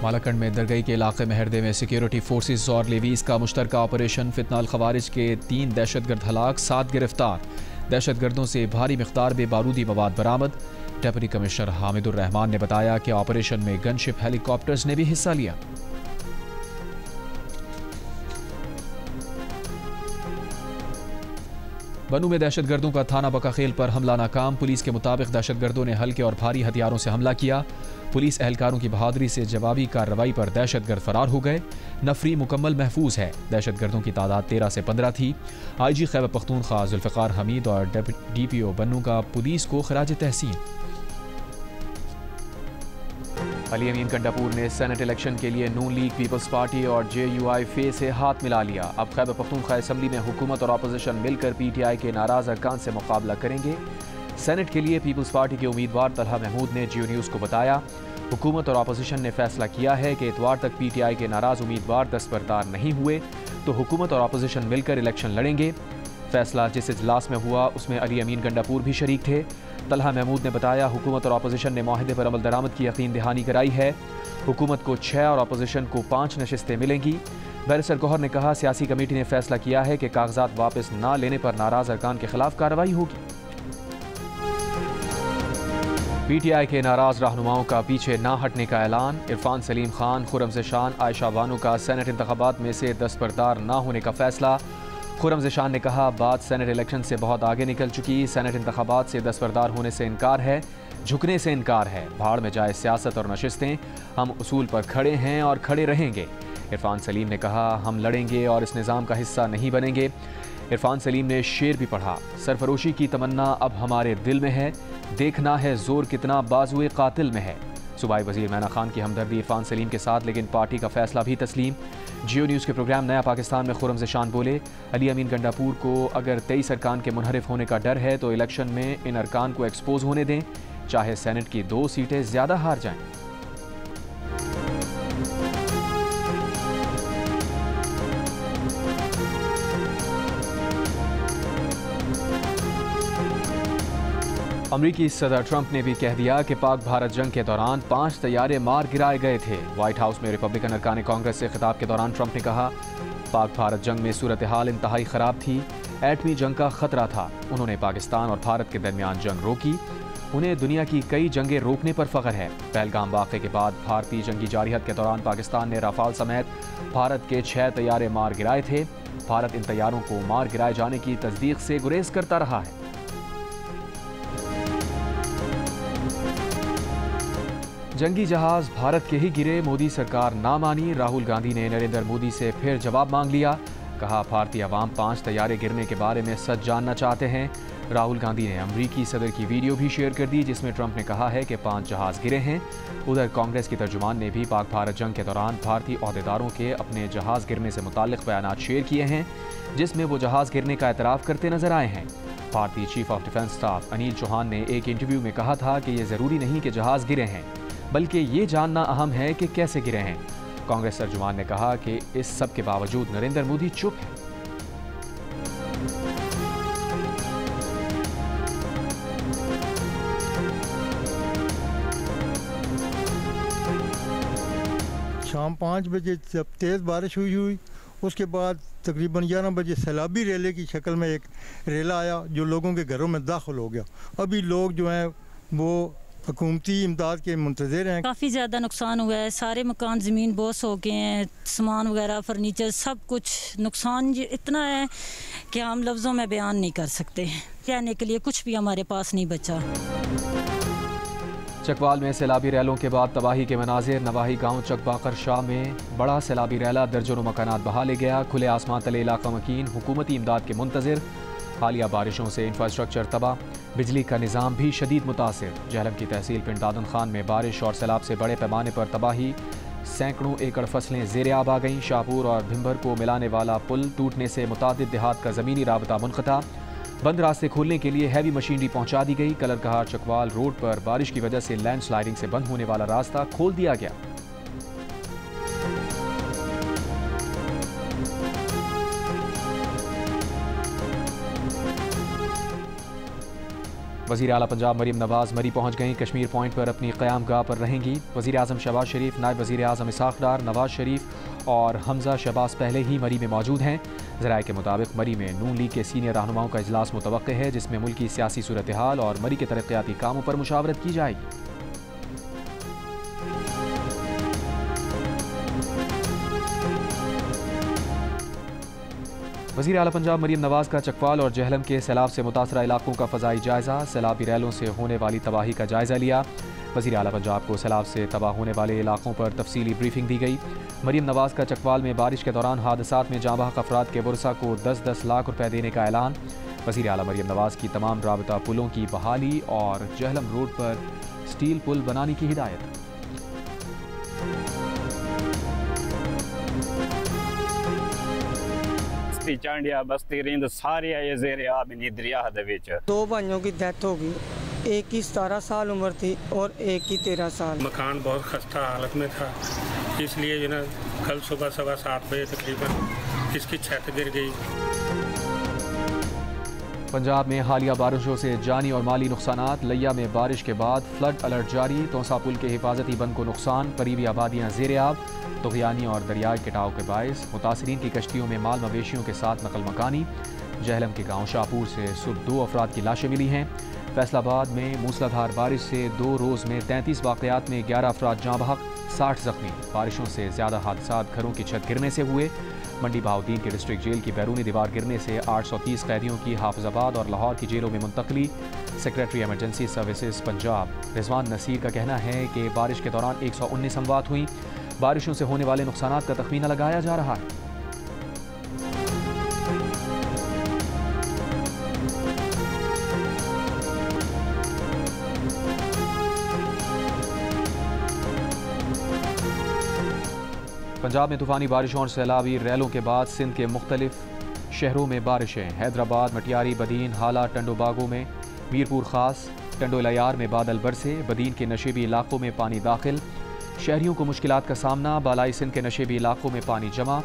मालाकंड में दरगई के इलाके मेहरदे में सिक्योरिटी फोर्सेस और लेवीज का मुश्तरका ऑपरेशन। फितनाल खवारिज के 3 दहशतगर्द हलाक, 7 गिरफ्तार। दहशतगर्दों से भारी मिक़दार में बारूदी मवाद बरामद। डिप्टी कमिश्नर हामिदुर रहमान ने बताया कि ऑपरेशन में गनशिप हेलीकॉप्टर्स ने भी हिस्सा लिया। बनू में दहशतगर्दों का थाना बकाखेल पर हमला नाकाम। पुलिस के मुताबिक दहशतगर्दों ने हल्के और भारी हथियारों से हमला किया। पुलिस एहलकारों की बहादुरी से जवाबी कार्रवाई पर दहशतगर्द फरार हो गए। नफरी मुकम्मल महफूज है। दहशतगर्दों की तादाद 13 से 15 थी। IG खैबर पख्तूनख्वा जुल्फ़िकार हमीद और DPO बन्नू का पुलिस को खराज तहसीन। अली अमीन गंडापुर ने सेनेट इलेक्शन के लिए नून लीग, पीपल्स पार्टी और JUIF से हाथ मिला लिया। अब खैबर पख्तूनख्वा असम्बली में हुकूमत और अपोजिशन मिलकर PTI के नाराज अरकान से मुकाबला करेंगे। सेनेट के लिए पीपल्स पार्टी के उम्मीदवार तलहा महमूद ने जियो न्यूज़ को बताया, हुकूमत और अपोजिशन ने फैसला किया है कि इतवार तक PTI के नाराज उम्मीदवार दस्तबरदार नहीं हुए तो हुकूमत और अपोजिशन मिलकर इलेक्शन लड़ेंगे। फैसला जिस इजलास में हुआ उसमें अली अमीन गंडापुर भी शरीक थे। तलहा महमूद ने बताया, हुकूमत और अपोजिशन ने माहिदे पर अमल दरामद की यकीन दहानी कराई है। हुकूमत को 6 और अपोजिशन को 5 नशिस्तें मिलेंगी। बैरिस्टर गौहर ने कहा, सियासी कमेटी ने फैसला किया है कि कागजात वापस न लेने पर नाराज अरकान के खिलाफ कार्रवाई होगी। PTI के नाराज रहनुमाओं का पीछे ना हटने का ऐलान। इरफान सलीम खान, खुर्रम ज़ेशान, आयशा बानो का सेनेट इंतखाबात में से दस्तबरदार ना होने का फैसला। खुर्रम ज़ेशान ने कहा, बात सेनेट इलेक्शन से बहुत आगे निकल चुकी। सेनेट इंतखाबात से दस्तबरदार होने से इनकार है, झुकने से इनकार है। भाड़ में जाए सियासत और नशिस्तें, हम उसूल पर खड़े हैं और खड़े रहेंगे। इरफान सलीम ने कहा, हम लड़ेंगे और इस निज़ाम का हिस्सा नहीं बनेंगे। इरफान सलीम ने शेर भी पढ़ा, सरफरोशी की तमन्ना अब हमारे दिल में है, देखना है जोर कितना बाजुए कातिल में है। सूबाई वज़ीर मैना खान की हमदर्दी इरफान सलीम के साथ, लेकिन पार्टी का फैसला भी तस्लीम। जियो न्यूज़ के प्रोग्राम नया पाकिस्तान में खुर्रम ज़ेशान बोले, अली अमीन गंडापुर को अगर 23 अरकान के मुनहरिफ होने का डर है तो इलेक्शन में इन अरकान को एक्सपोज होने दें, चाहे सेनेट की 2 सीटें ज़्यादा हार जाएं। अमरीकी सदर ट्रंप ने भी कह दिया कि पाक भारत जंग के दौरान 5 तैयारे मार गिराए गए थे। व्हाइट हाउस में रिपब्लिकन अरकान कांग्रेस से खिताब के दौरान ट्रंप ने कहा, पाक भारत जंग में सूरत हाल इंतहाई ख़राब थी, एटमी जंग का खतरा था। उन्होंने पाकिस्तान और भारत के दरमियान जंग रोकी। उन्हें दुनिया की कई जंगें रोकने पर फ़ख्र है। पहलगाम वाक़े के बाद भारतीय जंगी जारहियत के दौरान पाकिस्तान ने राफाल समेत भारत के 6 तैयारे मार गिराए थे। भारत इन तैयारों को मार गिराए जाने की तस्दीक से गुरेज करता रहा है। जंगी जहाज भारत के ही गिरे, मोदी सरकार ना मानी। राहुल गांधी ने नरेंद्र मोदी से फिर जवाब मांग लिया। कहा, भारतीय अवाम 5 तैयारे गिरने के बारे में सच जानना चाहते हैं। राहुल गांधी ने अमरीकी सदर की वीडियो भी शेयर कर दी जिसमें ट्रंप ने कहा है कि 5 जहाज गिरे हैं। उधर कांग्रेस की तर्जुमान ने भी पाक भारत जंग के दौरान भारतीय ओहदेदारों के अपने जहाज गिरने से मुताल्लिक बयानात शेयर किए हैं, जिसमें वो जहाज गिरने का एतराफ़ करते नजर आए हैं। भारतीय chief of defence staff Anil Chauhan ने एक इंटरव्यू में कहा था कि ये ज़रूरी नहीं कि जहाज गिरे हैं, बल्कि ये जानना अहम है कि कैसे गिरे हैं। कांग्रेस तर्जुमान ने कहा कि इस सब के बावजूद नरेंद्र मोदी चुप है। शाम 5 बजे जब तेज़ बारिश हुई उसके बाद तकरीबन 11 बजे सैलाबी रेले की शक्ल में एक रेला आया जो लोगों के घरों में दाखिल हो गया। अभी लोग जो हैं वो हुकूमती इमदाद के मुंतज़िर हैं। काफ़ी ज़्यादा नुकसान हुआ है, सारे मकान ज़मीन बोस हो गए हैं, सामान वगैरह फर्नीचर सब कुछ नुकसान इतना है कि हम लफ्ज़ों में बयान नहीं कर सकते। कहने के लिए कुछ भी हमारे पास नहीं बचा। चकवाल में सैलाबी रैलों के बाद तबाही के मनाजिर। नवाही गांव चकबाकर शाह में बड़ा सैलाबी रैला दर्जनों मकानात बहा ले गया। खुले आसमान तले इलाका मकीन, हुकूमती इमदाद के मुंतज़िर। हालिया बारिशों से इंफ्रास्ट्रक्चर तबाह, बिजली का निज़ाम भी शदीद मुतासिर। जहलम की तहसील पिंड दादन खान में बारिश और सैलाब से बड़े पैमाने पर तबाही, सैकड़ों एकड़ फसलें ज़ेरे आब आ गईं। शाहपुर और भिम्बर को मिलाने वाला पुल टूटने से मुतादिद देहात का ज़मीनी राबता मुनक़ता। बंद रास्ते खोलने के लिए हैवी मशीनरी पहुंचा दी गई। कलरकहार चकवाल रोड पर बारिश की वजह से लैंड स्लाइडिंग से बंद होने वाला रास्ता खोल दिया गया। वज़ीर आला पंजाब मरीम नवाज़ मरी पहुँच गईं। कश्मीर पॉइंट पर अपनी क़याम गाह पर रहेंगी। वज़ीर आज़म शहबाज शरीफ, नायब वज़ीर आज़म इसहाक़ डार, नवाज़ शरीफ और हमज़ा शहबाज पहले ही मरी में मौजूद हैं। ज़राए के मुताबिक मरी में नून लीग के सीनियर रहनुमाओं का इजलास मुतवक्किल है, जिसमें मुल्क की सियासी सूरत हाल और मरी के तरक्याती कामों पर मुशावरत की जाएगी। वज़ीर आला पंजाब मरीम नवाज़ का चकवाल और जहलम के सैलाब से मुतासरा इलाकों का फ़ज़ाई जायज़ा, सैलाबी रैलों से होने वाली तबाही का जायज़ा लिया। वज़ीर आला पंजाब को सैलाब से तबाह होने वाले इलाकों पर तफसीली ब्रीफिंग दी गई। मरीम नवाज़ का चकवाल में बारिश के दौरान हादसात में जाँ बहक अफराद के वर्सा को 10-10 लाख रुपए देने का ऐलान। वज़ीर आला मरीम नवाज़ की तमाम राबता पुलों की बहाली और जहलम रोड पर स्टील पुल बनाने की हिदायत। चांडिया बस्ती रिंद सारे आए ज़ेरे आब इन दरिया दे विच। 2 भाइयों की डेथ हो गई, एक की 17 साल उम्र थी और एक की 13 साल। मकान बहुत खस्ता हालत में था, इसलिए जो ना कल सुबह 7:15 बजे तकरीबन इसकी छत गिर गई। पंजाब में हालिया बारिशों से जानी और माली नुकसानात। लिया में बारिश के बाद फ्लड अलर्ट जारी। तोसा पुल के हिफाजती बंद को नुकसान, करीबी आबादियाँ ज़ेरे आब। तुग़यानी और दरियाई कटाव के बायस मुतासरीन की कश्तियों में माल मवेशियों के साथ नकल मकानी। जहलम के गाँव शाहपुर से सुबह 2 अफराद की लाशें मिली हैं। फैसलाबाद में मूसलाधार बारिश से 2 रोज़ में 33 वाक़यात में 11 अफराद जाँ बहक, 60 ज़ख्मी। बारिशों से ज़्यादा हादसात घरों की छत गिरने से हुए। मंडी बहाउद्दीन के डिस्ट्रिक्ट जेल की बैरूनी दीवार गिरने से 830 कैदियों की हाफिजाबाद और लाहौर की जेलों में मुंतकली। Secretary emergency services Punjab Rizwan Naseer का कहना है कि बारिश के दौरान 119 अमवात हुई। बारिशों से होने वाले नुकसानात का तखमीना लगाया जा रहा है। पंजाब में तूफ़ानी बारिशों और सैलाबी रैलों के बाद सिंध के मुख्तलिफ शहरों में बारिशें। हैदराबाद, मटियारी, बदीन, हाला, टंडोबागो में, मीरपुर खास, टंडोलयार में बादल बरसे। बदीन के नशेबी इलाकों में पानी दाखिल, शहरियों को मुश्किलात का सामना। बालाई सिंध के नशेबी इलाकों में पानी जमा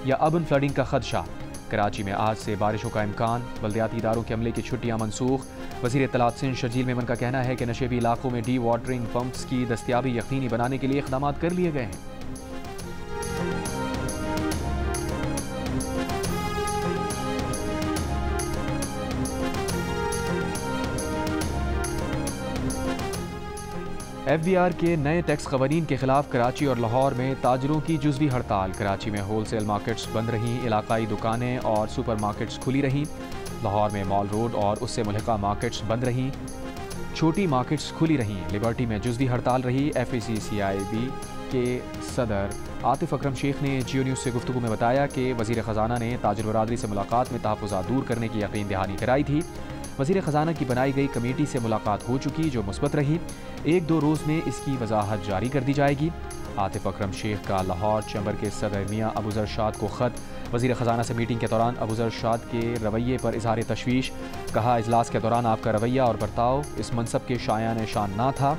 या अबन फ्लडिंग का खदशा। कराची में आज से बारिशों का इम्कान, बल्दियाती इदारों के अमले की छुट्टियां मनसूख। वज़ीर इत्तलात सिंध शर्जील मेमन का कहना है कि नशेबी इलाकों में डी वाटरिंग पंप्स की दस्तियाबी यकीनी बनाने के लिए इक़दाम कर लिए गए हैं। FBR के नए टैक्स क़वानीन के खिलाफ कराची और लाहौर में ताजरों की जुज़वी हड़ताल। कराची में होलसेल मार्केट्स बंद रहीं, इलाकाई दुकानें और सुपर मार्केट्स खुली रहीं। लाहौर में मॉल रोड और उससे मुल्हिका मार्केट्स बंद रहीं, छोटी मार्केट्स खुली रहीं। लिबर्टी में जुज़वी हड़ताल रही। FACCIB के सदर आतिफ अकरम शेख ने जियो न्यूज़ से गुफ्तगू में बताया कि वज़ीर ख़जाना ने ताजर बरादरी से मुलाकात में तहफ़्फ़ुज़ात दूर करने की यकीन दहानी कराई थी। वज़ीर ख़जाना की बनाई गई कमेटी से मुलाकात हो चुकी, जो मुस्बत रही। 1-2 रोज़ में इसकी वजाहत जारी कर दी जाएगी। आतिफ अकरम शेख का लाहौर चैम्बर के सदर मियाँ अबूज़र शाद को ख़त। वज़ीर ख़जाना से मीटिंग के दौरान अबूज़र शाद के रवैये पर इज़हार तशवीश। कहा, इजलास के दौरान आपका रवैया और बर्ताव इस मनसब के शायान शान ना था।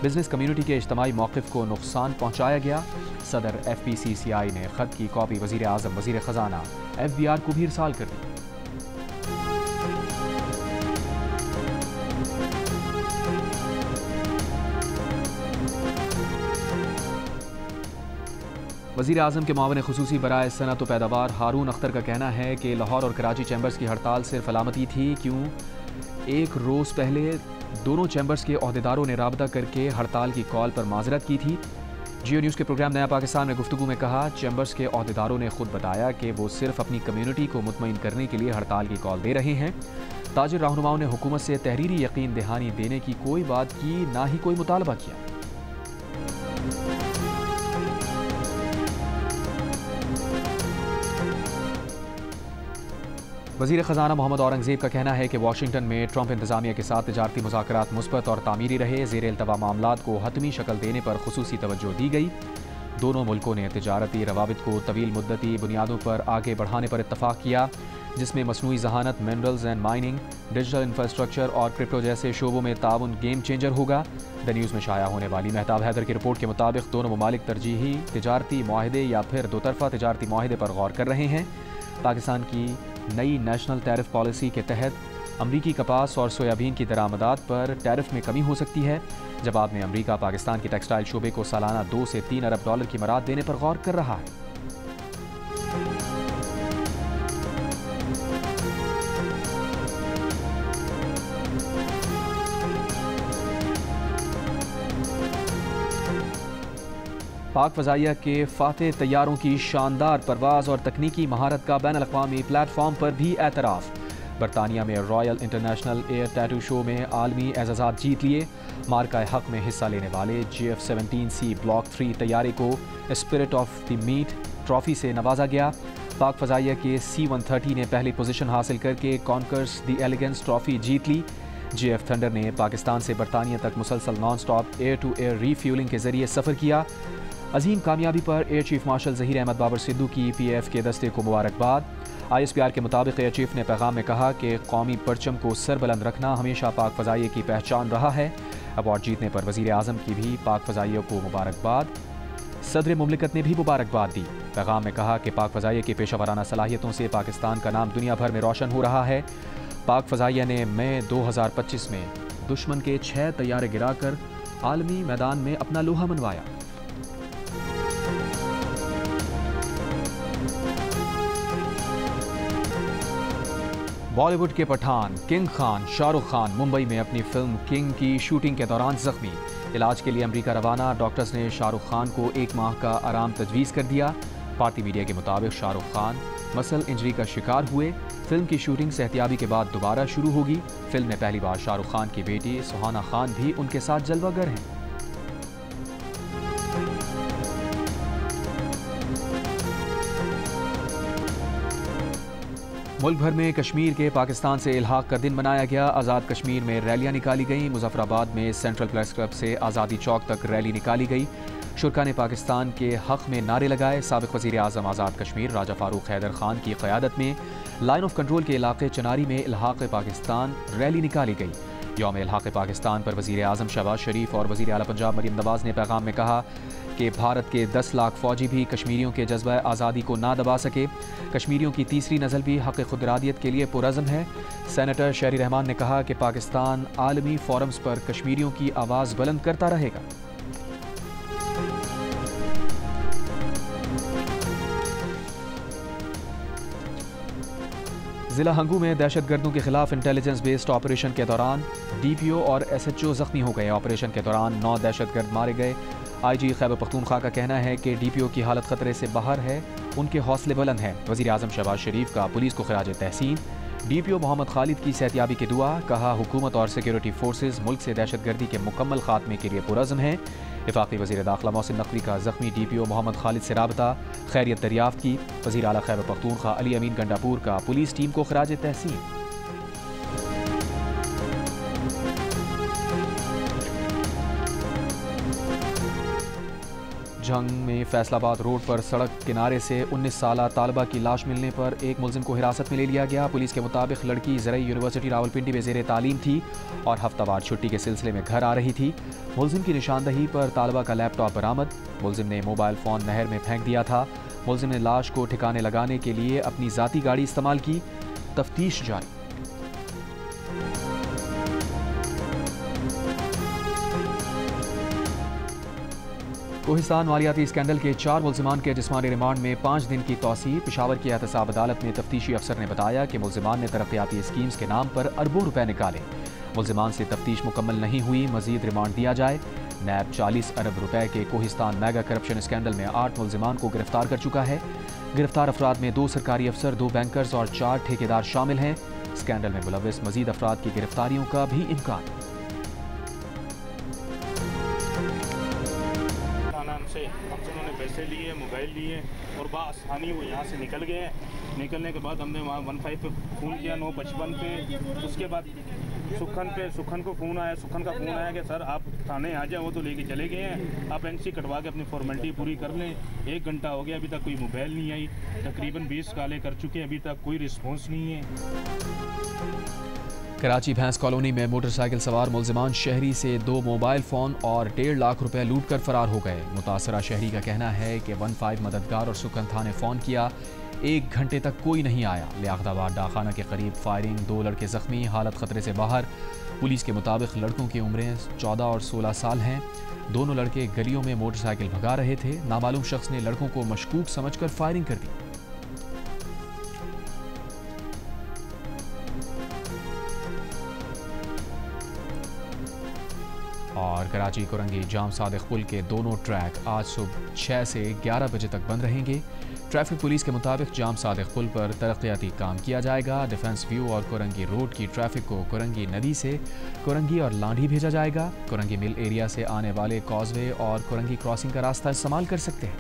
बिजनेस कम्यूनिटी के इज्तमाई मौक़िफ़ को नुकसान पहुँचाया गया। सदर FPCCI ने ख़त की कॉपी वज़ीर आज़म, वज़ीर ख़जाना, FBR को भी इरसाल कर दी। वज़ीर आज़म के मुआविन ख़ुसूसी बराए सनअत व पैदावार हारून अख्तर का कहना है कि लाहौर और कराची चैम्बर्स की हड़ताल सिर्फ अलामती थी। क्यों? 1 रोज़ पहले दोनों चैम्बर्स के अहदेदारों ने राबता करके हड़ताल की कॉल पर माजरत की थी। जियो न्यूज़ के प्रोग्राम नया पाकिस्तान में गुफ्तगू में कहा, चैम्बर्स के अहदेदारों ने खुद बताया कि वो सिर्फ अपनी कम्यूनिटी को मुतमईन करने के लिए हड़ताल की कॉल दे रहे हैं। ताजिर रहनुमाओं ने हुकूमत से तहरीरी यकीन दहानी देने की कोई बात की, ना ही कोई मुतालबा किया। वज़ीर ख़जाना मोहम्मद औरंगज़ेब का कहना है कि वाशिंगटन में ट्रंप इंतज़ामिया के साथ तिजारती मुज़ाकरात मुस्बत और तामीरी रहे। ज़ेर इल्तवा मामलात को हतमी शक्ल देने पर ख़ुसूसी तवज्जो दी गई। दोनों मुल्कों ने तिजारती रवाबित को तवील मुद्दती बुनियादों पर आगे बढ़ाने पर इत्तफ़ाक़ किया, जिसमें मसनूई ज़हानत, minerals and mining, digital infrastructure और क्रिप्टो जैसे शोबों में ताउन गेम चेंजर होगा। द न्यूज़ में शाया होने वाली मेहताब हैदर की रिपोर्ट के मुताबिक दोनों ममालिक तरजीही तिजारती मुआहदे या फिर दोतरफा तिजारती मुआहदे पर गौर कर रहे हैं। पाकिस्तान की नई नेशनल टैरिफ पॉलिसी के तहत अमरीकी कपास और सोयाबीन की दरामदात पर टैरिफ में कमी हो सकती है। जवाब में अमरीका पाकिस्तान के टेक्सटाइल शोबे को सालाना 2 से 3 अरब डॉलर की मराद देने पर गौर कर रहा है। पाक फ़ज़ाइया के फातेह तैयारों की शानदार परवाज़ और तकनीकी महारत का बैन अल-अक़वामी प्लेटफॉर्म पर भी एतराफ़। बरतानिया में royal international air tattoo show में आलमी एज़ाज़ात जीत लिए। मार्का हक़ में हिस्सा लेने वाले GF-17C ब्लॉक 3 तैयारे को spirit of the meet trophy से नवाजा गया। पाक फ़ज़ाइया के C-130 ने पहली पोजीशन हासिल करके कॉन्कर्स द एलिगेंस ट्रॉफ़ी जीत ली। GF थंडर ने पाकिस्तान से बरतानिया तक मुसलसल non stop air to air refuelling के ज़रिए सफ़र किया। अजीम कामयाबी पर air chief marshal Zaheer Ahmed Babar Sidhu की PAF के दस्ते को मुबारकबाद। ISPR के मुताबिक एयर चीफ ने पैगाम में कहा कि कौमी परचम को सरबुलंद रखना हमेशा पाक फ़ज़ाइया की पहचान रहा है। अवार्ड जीतने पर वज़ीर आज़म की भी पाक फ़ज़ाइया को मुबारकबाद। सदर मुमलिकत ने भी मुबारकबाद दी। पैगाम में कहा कि पाक फ़ज़ाइया की पेशा वराना सलाहियतों से पाकिस्तान का नाम दुनिया भर में रोशन हो रहा है। पाक फ़ज़ाइया ने मई 2025 में दुश्मन के 6 तैयारे गिराकर आलमी मैदान में अपना लोहा मनवाया। बॉलीवुड के पठान किंग खान शाहरुख खान मुंबई में अपनी फिल्म किंग की शूटिंग के दौरान जख्मी। इलाज के लिए अमेरिका रवाना। डॉक्टर्स ने शाहरुख खान को 1 माह का आराम तजवीज़ कर दिया। भारतीय मीडिया के मुताबिक शाहरुख खान मसल इंजरी का शिकार हुए। फिल्म की शूटिंग सेहतियाबी के बाद दोबारा शुरू होगी। फिल्म में पहली बार शाहरुख खान की बेटी सुहाना खान भी उनके साथ जलवागर हैं। मुल्क भर में कश्मीर के पाकिस्तान से इल्हाक का दिन मनाया गया। आज़ाद कश्मीर में रैलियां निकाली गईं। मुजफ्फराबाद में सेंट्रल प्रेस क्लब से आज़ादी चौक तक रैली निकाली गई। शुरका ने पाकिस्तान के हक़ में नारे लगाए। साबिक़ वज़ीर आज़म आज़ाद कश्मीर राजा फ़ारूक हैदर खान की क़यादत में लाइन ऑफ कंट्रोल के इलाके चनारी में इल्हाक़ पाकिस्तान रैली निकाली गई। यौम इल्हाक़ पाकिस्तान पर वज़ीर आज़म शहबाज शरीफ और वज़ीर आला पंजाब मरीम नवाज़ ने पैगाम में कहा कि भारत के 10 लाख फ़ौजी भी कश्मीरियों के जज्बा आज़ादी को ना दबा सके। कश्मीरियों की तीसरी नस्ल भी हक़ खुदरादियत के लिए पुरज़म है। सेनेटर शहरी रहमान ने कहा कि पाकिस्तान आलमी फोरम्स पर कश्मीरियों की आवाज़ बुलंद करता रहेगा। जिला हंगू में दहशतगर्दों के खिलाफ इंटेलिजेंस बेस्ड ऑपरेशन के दौरान DPO और SHO जख्मी हो गए। ऑपरेशन के दौरान 9 दहशतगर्द मारे गए। IG खैबर पख्तूनख्वा का कहना है कि DPO की हालत खतरे से बाहर है, उनके हौसले बुलंद हैं। वज़ीर आज़म शहबाज शरीफ का पुलिस को खिराज तहसीन। DPO मोहम्मद खालिद की सेहतियाबी की दुआ। कहा हुकूमत और सिक्योरिटी फोर्सेज मुल्क से दहशतगर्दी के मुकम्मल खात्मे के लिए पुरज़म हैं। वफाकी वज़ीर दाखिला मोहसिन नकवी का ज़ख्मी DPO मोहम्मद खालिद से राबता, खैरियत दरियाफ्त की। वज़ीर आला खैबर पख्तूनख्वा अली अमीन गंडापुर का पुलिस टीम को खिराज तहसीन। जंग में फैसलाबाद रोड पर सड़क किनारे से 19 साला तालबा की लाश मिलने पर एक मुलजिम को हिरासत में ले लिया गया। पुलिस के मुताबिक लड़की ज़रई यूनिवर्सिटी रावलपिंडी में ज़ेरे तालीम थी और हफ्तावार छुट्टी के सिलसिले में घर आ रही थी। मुलजिम की निशानदही पर तालबा का लैपटॉप बरामद। मुलजिम ने मोबाइल फ़ोन नहर में फेंक दिया था। मुलजिम ने लाश को ठिकाने लगाने के लिए अपनी ज़ाती गाड़ी इस्तेमाल की। तफ्तीश जारी। कोहिस्तान मालियाती स्कैंडल के 4 मुलजिमान के जिस्मानी रिमांड में 5 दिन की तौसी। पेशावर की एहतसाब अदालत में तफ्तीशी अफसर ने बताया कि मुलजिमान ने तरक्याती स्कीम्स के नाम पर अरबों रुपए निकाले। मुलजिमान से तफ्तीश मुकम्मल नहीं हुई, मजीद रिमांड दिया जाए। नैब 40 अरब रुपए के कोहिस्तान मेगा करप्शन स्कैंडल में 8 मुलजिमान को गिरफ्तार कर चुका है। गिरफ्तार अफराद में 2 सरकारी अफसर, 2 बैंकर्स और 4 ठेकेदार शामिल हैं। स्कैंडल में मुलविस मजीद अफराद की गिरफ्तारियों का भी इम्कान। से हमसे उन्होंने पैसे लिए, मोबाइल लिए और बआसानी वो यहाँ से निकल गए। निकलने के बाद हमने वहाँ 15 पे फ़ोन किया, 955 पे। उसके बाद सुखन को फ़ोन आया। सुखन का फ़ोन आया कि सर आप थाने आ जाए। वो तो लेके चले गए हैं, आप NC कटवा के अपनी फॉर्मेलिटी पूरी कर लें। 1 घंटा हो गया, अभी तक कोई मोबाइल नहीं आई। तकरीबन 20 कॉलें कर चुके हैं, अभी तक कोई रिस्पॉन्स नहीं है। कराची भैंस कॉलोनी में मोटरसाइकिल सवार मुलजिमान शहरी से 2 मोबाइल फ़ोन और 1.5 लाख रुपए लूट कर फरार हो गए। मुतासरा शहरी का कहना है कि 15 मददगार और सुकन था ने फ़ोन किया। 1 घंटे तक कोई नहीं आया। लियाकताबाद डाकखाना के करीब फायरिंग, 2 लड़के जख्मी, हालत खतरे से बाहर। पुलिस के मुताबिक लड़कों की उम्रें 14 और 16 साल हैं। दोनों लड़के गलियों में मोटरसाइकिल भगा रहे थे। नामालूम शख्स ने लड़कों को मशकूक समझकर फायरिंग कर दी। और कराची कोरंगी जाम सादिक पुल के दोनों ट्रैक आज सुबह 6 से 11 बजे तक बंद रहेंगे। ट्रैफिक पुलिस के मुताबिक जाम सादिक पुल पर तरक्याती काम किया जाएगा। डिफेंस व्यू और कोरंगी रोड की ट्रैफिक को कोरंगी नदी से कोरंगी और लांढी भेजा जाएगा। कोरंगी मिल एरिया से आने वाले कॉजवे और कोरंगी क्रॉसिंग का रास्ता इस्तेमाल कर सकते हैं।